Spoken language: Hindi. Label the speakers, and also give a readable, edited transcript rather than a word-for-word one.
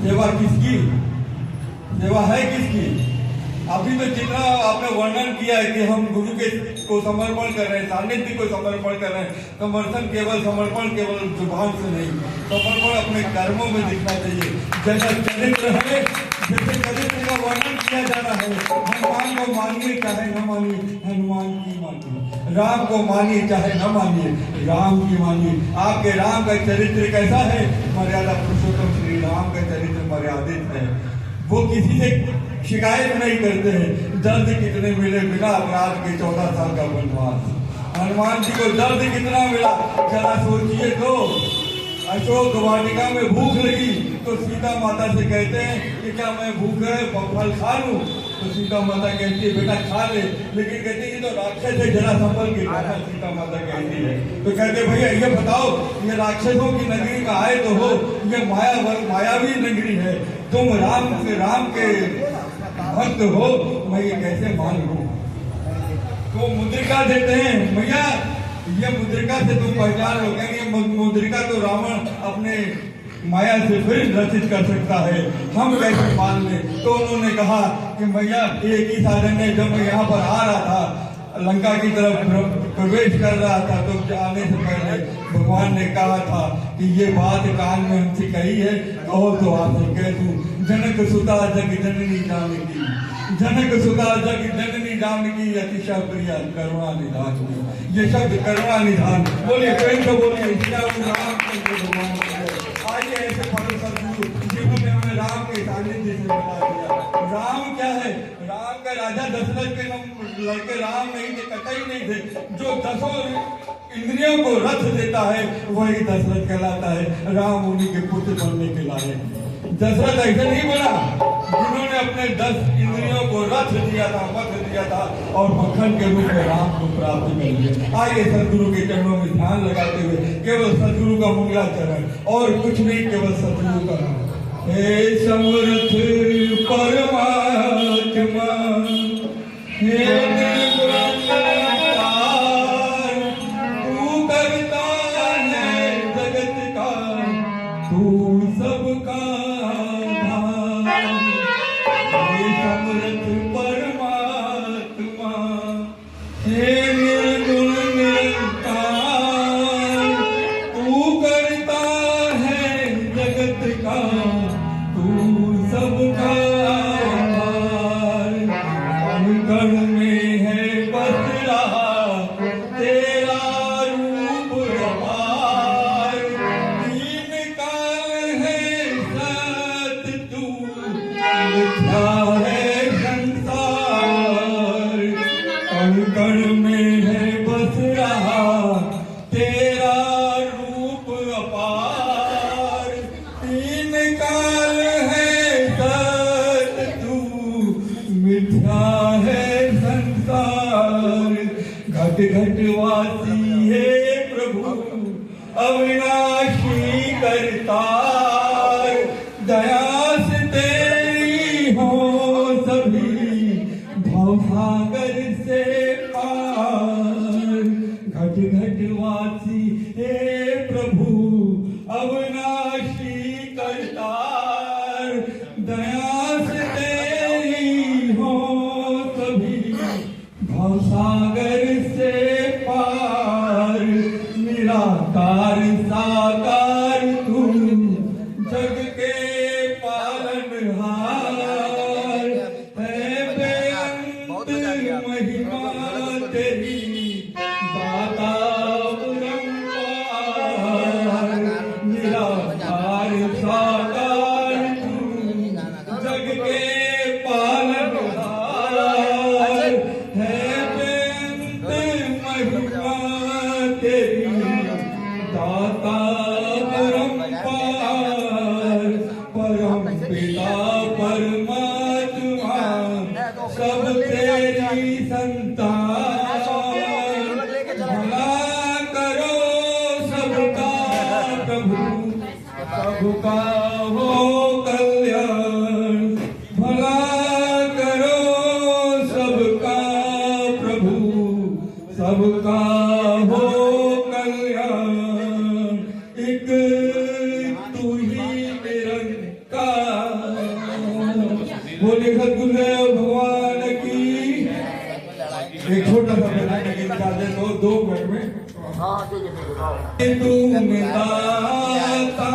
Speaker 1: सेवा किसकी, सेवा है किसकी? अभी तो जितना आपने वर्णन किया है कि हम गुरु के को समर्पण कर रहे हैं, सानिध्य को समर्पण कर रहे हैं, समर्पण केवल जुबान से नहीं, समर्पण अपने कर्मों में दिखना चाहिए। जैसा चरित्र है, जैसे चरित्र का वर्णन किया जा रहा है, हनुमान को मानिए चाहे न मानिए, हनुमान की मानिए, राम को मानिए चाहे न मानिए, राम की मानिए। आपके राम का चरित्र कैसा है? मर्यादा पुरुषोत्तम श्री राम का चरित्र मर्यादित है। वो किसी से शिकायत नहीं करते हैं। दर्द कितने मिले बिना अपराध के 14 साल का वनवास। हनुमान जी को दर्द कितना मिला, जरा सोचिए तो। अशोक वाटिका में भूख लगी तो सीता माता से कहते हैं कि क्या मैं भूख है फल खा लूं? तो सीता माता कहती है बेटा खा ले, लेकिन कहती है तो राक्षस है, जरा संभल के खाना। सीता माता कहती है तो कहते भैया ये बताओ, ये राक्षसों की नगरी में आए तो हो, ये मायावी नगरी है, तुम राम के भक्त हो, मैं ये कैसे मान लूं? तो मुद्रिका देते हैं, भैया ये मुद्रिका से तुम पहचान लो। कहेंगे मुद्रिका तो रावण अपने माया से फिर रचित कर सकता है, हम कैसे मान लें? तो उन्होंने कहा कि भैया एक ही साधन है। जब मैं यहाँ पर आ रहा था, लंका की तरफ प्रवेश कर रहा था, तो जाने से पहले भगवान ने कहा था कि ये बात कान में हमसे कही है, कहो तो आपसे कह दूं। जनक सुता जग जननी जानकी, जनक सुता जग जननी जानकी, अतिशय प्रिया करुणा निधान। ये शब्द करुणा निधान बोलिए, प्रेम से बोलिए, भगवान। आइए ऐसे पवित्र सदगुरु जिन्होंने हमें राम के सानिध्य से मिला दिया। राम क्या है? राम का राजा दशरथ के लड़के राम नहीं थे, कतई नहीं थे। जो 10 इंद्रियों को रथ देता है वही दशरथ कहलाता है। राम उन्हीं के पुत्र बनने के लायक। दशरथ ऐसे नहीं बना जिन्होंने अपने 10 इंद्रियों को रथ दिया था, मत दिया था, और मक्खन के रूप में राम को प्राप्त कर लिया। आइए सदगुरु के चरणों में ध्यान लगाते हुए केवल सदगुरु का मंगलाचरण और कुछ नहीं, केवल सदगुरु का नाम। हे समर्थ परमात्मा, हे तू करता है जगत का, तू सबका समर्थ परमात्मा, हे निर्गुण निरंकार, तू करता है जगत का, तू सबका आधार। कण कण में है बस रहा तेरा रूप अपार, तीन काल है सत तू मिथ्या है संसार। कण कण में है बस रहा तेरा रूप अपार, तीन काल है सत तू मिथ्या है संसार। घट घट वासी है प्रभु अविनाशी करतार, दया से तेरी हो सभी भवसागर से पार। घट घट वासी हे प्रभु अविनाशी करतार, दया से तेरी हो सभी भवसागर से पार। निराकार साकार तुम जग के सदगुरुदेव भगवान की। एक छोटा सा भजन गीत गा दे दो मिनट में। तुम दाता